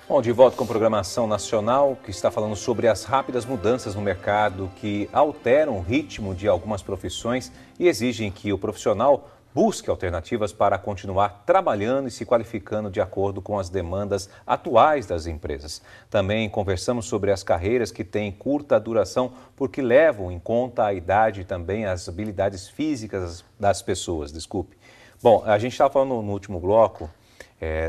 Bom, de volta com programação nacional, que está falando sobre as rápidas mudanças no mercado que alteram o ritmo de algumas profissões e exigem que o profissional busque alternativas para continuar trabalhando e se qualificando de acordo com as demandas atuais das empresas. Também conversamos sobre as carreiras que têm curta duração porque levam em conta a idade e também as habilidades físicas das pessoas. Desculpe. Bom, a gente estava falando no último bloco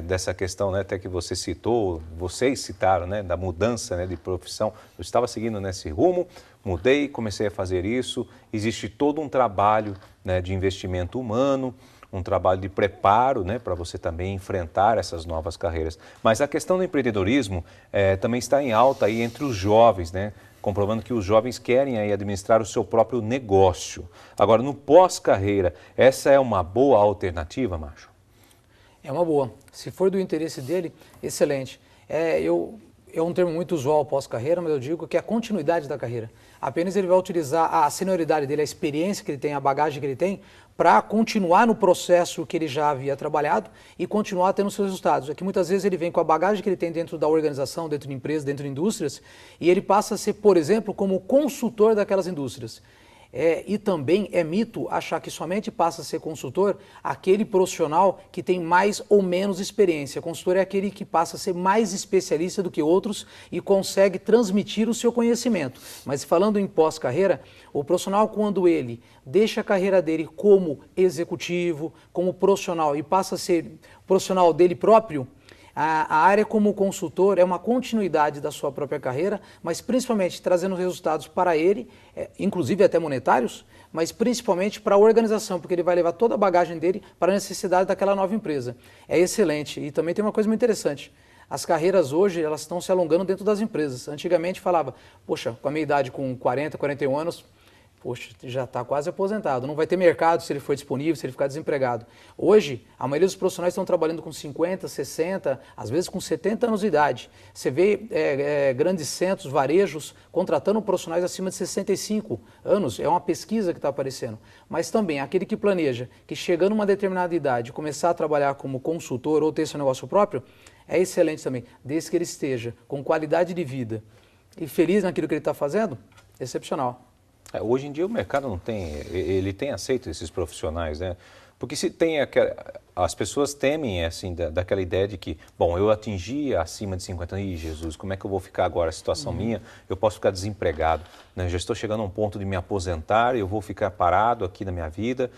dessa questão, né, até que você citou, vocês citaram, né, da mudança, né, de profissão. Eu estava seguindo nesse rumo, mudei, comecei a fazer isso. Existe todo um trabalho, né, de investimento humano, um trabalho de preparo, né, para você também enfrentar essas novas carreiras. Mas a questão do empreendedorismo também está em alta aí entre os jovens, né, comprovando que os jovens querem aí administrar o seu próprio negócio. Agora, no pós-carreira, essa é uma boa alternativa, Márcio? É uma boa. Se for do interesse dele, excelente. É um termo muito usual pós-carreira, mas eu digo que é a continuidade da carreira. Apenas ele vai utilizar a senioridade dele, a experiência que ele tem, a bagagem que ele tem, para continuar no processo que ele já havia trabalhado e continuar tendo seus resultados. É que muitas vezes ele vem com a bagagem que ele tem dentro da organização, dentro de empresas, dentro de indústrias, e ele passa a ser, por exemplo, como consultor daquelas indústrias. E também é mito achar que somente passa a ser consultor aquele profissional que tem mais ou menos experiência. Consultor é aquele que passa a ser mais especialista do que outros e consegue transmitir o seu conhecimento. Mas falando em pós-carreira, o profissional, quando ele deixa a carreira dele como executivo, como profissional e passa a ser profissional dele próprio, a área como consultor é uma continuidade da sua própria carreira, mas principalmente trazendo resultados para ele, inclusive até monetários, mas principalmente para a organização, porque ele vai levar toda a bagagem dele para a necessidade daquela nova empresa. É excelente. E também tem uma coisa muito interessante. As carreiras hoje, elas estão se alongando dentro das empresas. Antigamente falava, poxa, com a minha idade, com 40, 41 anos, poxa, já está quase aposentado, não vai ter mercado se ele for disponível, se ele ficar desempregado. Hoje, a maioria dos profissionais estão trabalhando com 50, 60, às vezes com 70 anos de idade. Você vê grandes centros, varejos, contratando profissionais acima de 65 anos, é uma pesquisa que está aparecendo. Mas também, aquele que planeja que chegando a uma determinada idade, começar a trabalhar como consultor ou ter seu negócio próprio, é excelente também, desde que ele esteja com qualidade de vida e feliz naquilo que ele está fazendo, excepcional. Hoje em dia o mercado não tem, ele tem aceito esses profissionais, né? Porque se tem as pessoas temem assim daquela ideia de que, bom, eu atingi acima de 50 anos, Jesus, como é que eu vou ficar agora? A situação minha, eu posso ficar desempregado, né? Já estou chegando a um ponto de me aposentar, eu vou ficar parado aqui na minha vida,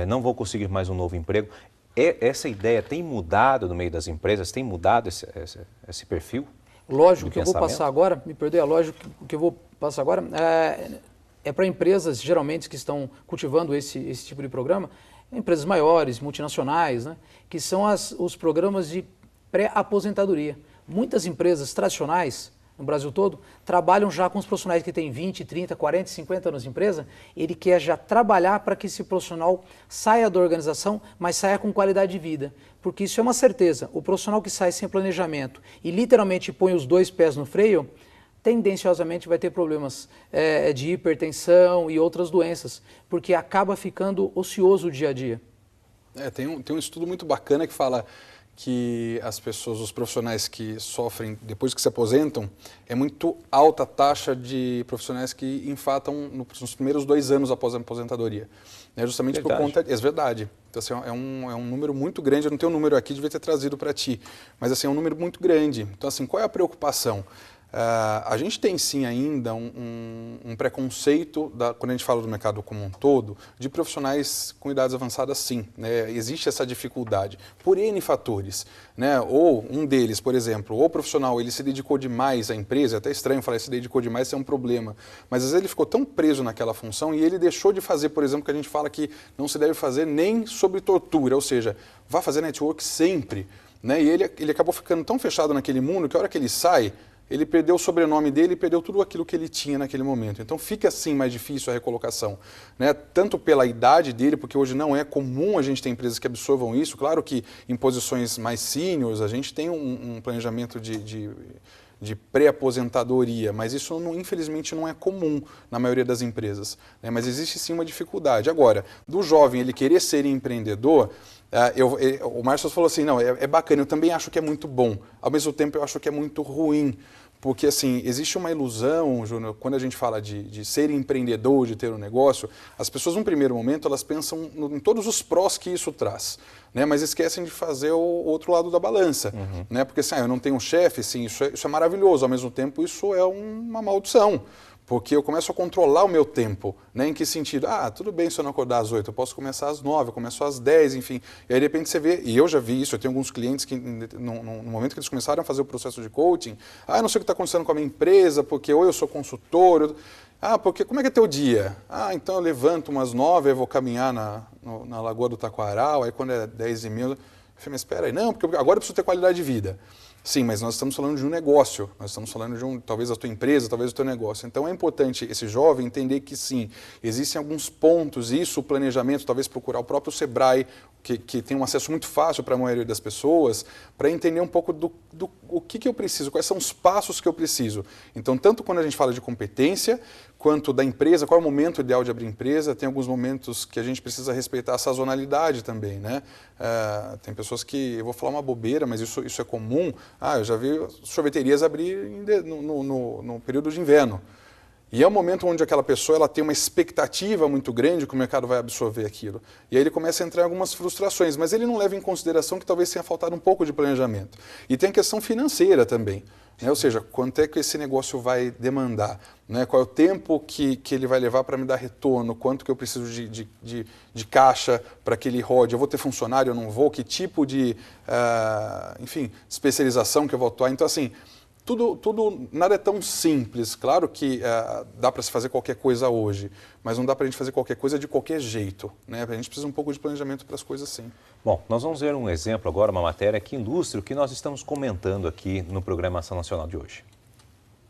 não vou conseguir mais um novo emprego. Essa ideia tem mudado no meio das empresas, tem mudado esse perfil? Lógico que eu vou passar agora, me perdoe, é lógico que eu vou passar agora, para empresas, geralmente, que estão cultivando esse tipo de programa, empresas maiores, multinacionais, né, que são os programas de pré-aposentadoria. Muitas empresas tradicionais, no Brasil todo, trabalham já com os profissionais que têm 20, 30, 40, 50 anos de empresa. Ele quer já trabalhar para que esse profissional saia da organização, mas saia com qualidade de vida. Porque isso é uma certeza. O profissional que sai sem planejamento e literalmente põe os dois pés no freio, tendenciosamente vai ter problemas de hipertensão e outras doenças, porque acaba ficando ocioso o dia a dia. Tem um estudo muito bacana que fala que as pessoas, os profissionais que sofrem depois que se aposentam, é muito alta a taxa de profissionais que infartam nos primeiros 2 anos após a aposentadoria. Justamente por conta... É verdade. Então, assim, é um número muito grande, eu não tenho um número aqui, devia ter trazido para ti, mas assim, é um número muito grande. Então, assim, qual é a preocupação? A gente tem sim ainda um preconceito, quando a gente fala do mercado como um todo, de profissionais com idades avançadas sim, né? Existe essa dificuldade, por N fatores, né? Ou um deles, por exemplo, ou o profissional ele se dedicou demais à empresa, é até estranho falar se dedicou demais, isso é um problema, mas às vezes ele ficou tão preso naquela função e ele deixou de fazer, por exemplo, que a gente fala que não se deve fazer nem sobre tortura, ou seja, vá fazer network sempre, né? E ele acabou ficando tão fechado naquele mundo que a hora que ele sai, ele perdeu o sobrenome dele e perdeu tudo aquilo que ele tinha naquele momento. Então fica assim mais difícil a recolocação, né? Tanto pela idade dele, porque hoje não é comum a gente ter empresas que absorvam isso. Claro que em posições mais seniors a gente tem um planejamento de de pré-aposentadoria, mas isso infelizmente não é comum na maioria das empresas, né? Mas existe sim uma dificuldade. Agora, do jovem ele querer ser empreendedor, o Márcio falou assim, não, é bacana, eu também acho que é muito bom, ao mesmo tempo eu acho que é muito ruim, porque assim, existe uma ilusão, Júnior, quando a gente fala de ser empreendedor, de ter um negócio, as pessoas num primeiro momento elas pensam em todos os prós que isso traz, né? Mas esquecem de fazer o outro lado da balança, né? Porque assim, eu não tenho um chefe, sim, isso é maravilhoso, ao mesmo tempo isso é uma maldição. Porque eu começo a controlar o meu tempo, né? Em que sentido? Ah, tudo bem se eu não acordar às 8, eu posso começar às 9, eu começo às 10, enfim. E aí de repente você vê, e eu já vi isso, eu tenho alguns clientes que no momento que eles começaram a fazer o processo de coaching, eu não sei o que está acontecendo com a minha empresa, porque ou eu sou consultor, porque como é que é teu dia? Então eu levanto umas 9, eu vou caminhar na Lagoa do Taquaral, aí quando é 10h30, eu falei, mas espera aí, não, porque agora eu preciso ter qualidade de vida. Sim, mas nós estamos falando de um negócio, nós estamos falando de talvez a tua empresa, talvez o teu negócio. Então é importante esse jovem entender que sim, existem alguns pontos, isso, o planejamento, talvez procurar o próprio Sebrae, que tem um acesso muito fácil para a maioria das pessoas, para entender um pouco o que eu preciso, quais são os passos que eu preciso. Então, tanto quando a gente fala de competência, quanto da empresa, qual é o momento ideal de abrir empresa, tem alguns momentos que a gente precisa respeitar a sazonalidade também, né? Tem pessoas que, eu vou falar uma bobeira, mas isso é comum, eu já vi sorveterias abrir no período de inverno. E é um momento onde aquela pessoa ela tem uma expectativa muito grande que o mercado vai absorver aquilo. E aí ele começa a entrar em algumas frustrações, mas ele não leva em consideração que talvez tenha faltado um pouco de planejamento. E tem a questão financeira também, né? Ou seja, quanto é que esse negócio vai demandar, né? Qual é o tempo que ele vai levar para me dar retorno, quanto que eu preciso de caixa para que ele rode, eu vou ter funcionário, eu não vou, que tipo de, enfim, especialização que eu vou atuar. Então, assim, nada é tão simples. Claro que dá para se fazer qualquer coisa hoje, mas não dá para a gente fazer qualquer coisa de qualquer jeito, né? A gente precisa um pouco de planejamento para as coisas sim. Bom, nós vamos ver um exemplo agora, uma matéria que ilustra o que nós estamos comentando aqui no Programação Nacional de hoje.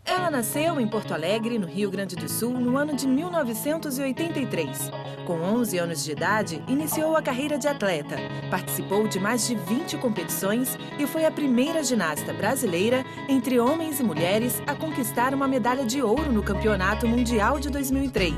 Ela nasceu em Porto Alegre, no Rio Grande do Sul, no ano de 1983. Com 11 anos de idade, iniciou a carreira de atleta, participou de mais de 20 competições e foi a primeira ginasta brasileira, entre homens e mulheres, a conquistar uma medalha de ouro no Campeonato Mundial de 2003.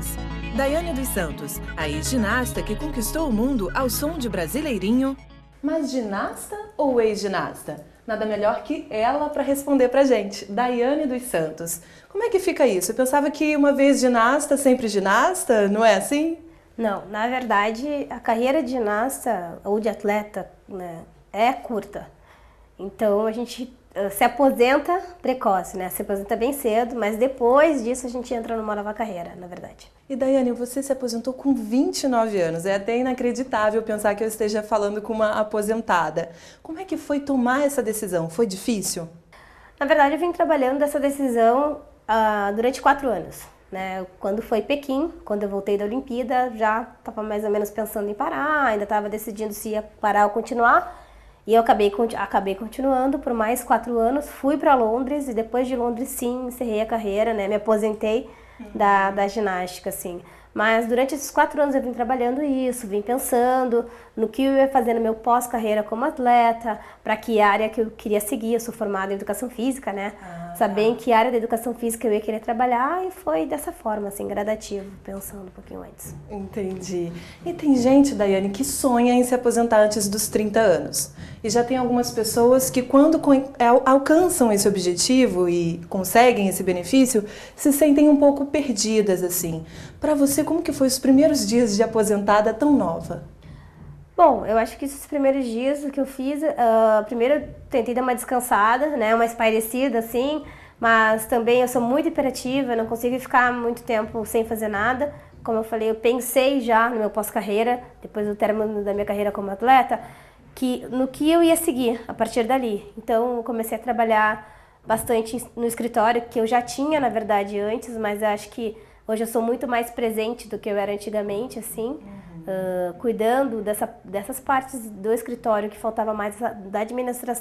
Daiane dos Santos, a ex-ginasta que conquistou o mundo ao som de Brasileirinho. Mas ginasta ou ex-ginasta? Nada melhor que ela para responder pra gente, Daiane dos Santos. Como é que fica isso? Eu pensava que uma vez ginasta, sempre ginasta, não é assim? Não, na verdade, a carreira de ginasta ou de atleta, né, é curta. Então a gente se aposenta precoce, né? Se aposenta bem cedo, mas depois disso a gente entra numa nova carreira, na verdade. E Daiane, você se aposentou com 29 anos. É até inacreditável pensar que eu esteja falando com uma aposentada. Como é que foi tomar essa decisão? Foi difícil? Na verdade, eu vim trabalhando dessa decisão durante 4 anos. Né? Quando foi Pequim, quando eu voltei da Olimpíada, já estava mais ou menos pensando em parar, ainda estava decidindo se ia parar ou continuar. E eu acabei continuando por mais 4 anos, fui para Londres e depois de Londres, sim, encerrei a carreira, né? Me aposentei da ginástica, assim. Mas durante esses 4 anos eu vim trabalhando isso, vim pensando no que eu ia fazer no meu pós-carreira como atleta, para que área que eu queria seguir. Eu sou formada em Educação Física, né? Saber em que área da Educação Física eu ia querer trabalhar e foi dessa forma, assim, gradativo, pensando um pouquinho antes. Entendi. E tem gente, Daiane, que sonha em se aposentar antes dos 30 anos. E já tem algumas pessoas que quando alcançam esse objetivo e conseguem esse benefício, se sentem um pouco perdidas, assim. Para você, como que foi os primeiros dias de aposentada tão nova? Bom, eu acho que esses primeiros dias o que eu fiz, primeiro eu tentei dar uma descansada, né, uma espairecida assim, mas também eu sou muito hiperativa, não consigo ficar muito tempo sem fazer nada. Como eu falei, eu pensei já no meu pós-carreira, depois do término da minha carreira como atleta, no que eu ia seguir a partir dali. Então eu comecei a trabalhar bastante no escritório, que eu já tinha na verdade antes, mas eu acho que hoje eu sou muito mais presente do que eu era antigamente, assim. Cuidando dessas partes do escritório que faltava mais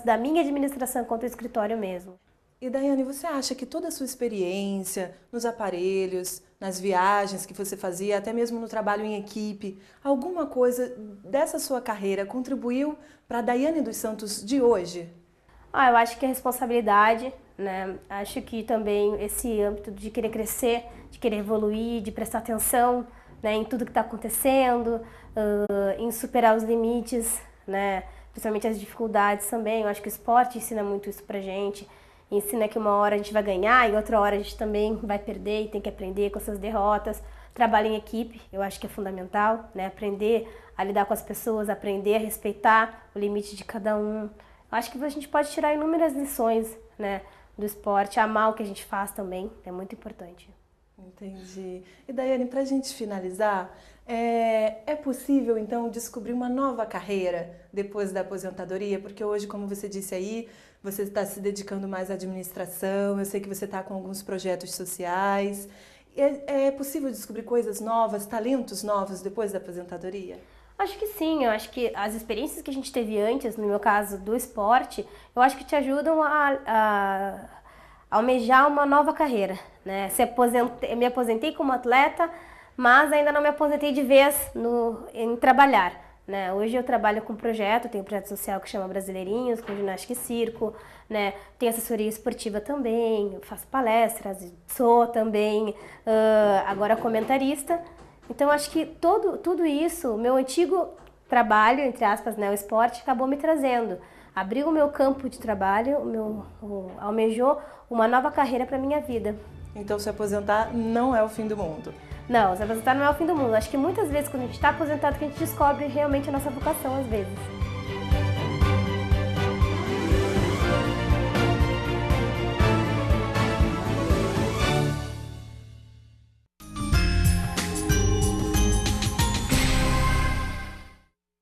da minha administração quanto o escritório mesmo. E Daiane, você acha que toda a sua experiência nos aparelhos, nas viagens que você fazia, até mesmo no trabalho em equipe, alguma coisa dessa sua carreira contribuiu para a Daiane dos Santos de hoje? Eu acho que a responsabilidade, né? Acho que também esse âmbito de querer crescer, de querer evoluir, de prestar atenção, né, em tudo que está acontecendo, em superar os limites, né, principalmente as dificuldades também. Eu acho que o esporte ensina muito isso pra gente. Ensina que uma hora a gente vai ganhar e outra hora a gente também vai perder e tem que aprender com essas derrotas. Trabalho em equipe, eu acho que é fundamental, né? Aprender a lidar com as pessoas, aprender a respeitar o limite de cada um. Eu acho que a gente pode tirar inúmeras lições, né, do esporte, amar o que a gente faz também, é muito importante. Entendi. E Daiane, para a gente finalizar, é possível então descobrir uma nova carreira depois da aposentadoria? Porque hoje, como você disse aí, você está se dedicando mais à administração, eu sei que você está com alguns projetos sociais. É possível descobrir coisas novas, talentos novos depois da aposentadoria? Acho que sim, eu acho que as experiências que a gente teve antes, no meu caso do esporte, eu acho que te ajudam a almejar uma nova carreira, né? Me aposentei como atleta, mas ainda não me aposentei de vez em trabalhar, né? Hoje eu trabalho com tenho um projeto social que chama Brasileirinhos, com ginástica e circo, né? Tenho assessoria esportiva também, faço palestras, sou também agora comentarista. Então acho que tudo isso, meu antigo trabalho, entre aspas, né, o esporte, acabou me trazendo. Abriu o meu campo de trabalho, almejou uma nova carreira para minha vida. Então se aposentar não é o fim do mundo? Não, se aposentar não é o fim do mundo. Acho que muitas vezes quando a gente está aposentado que a gente descobre realmente a nossa vocação, às vezes.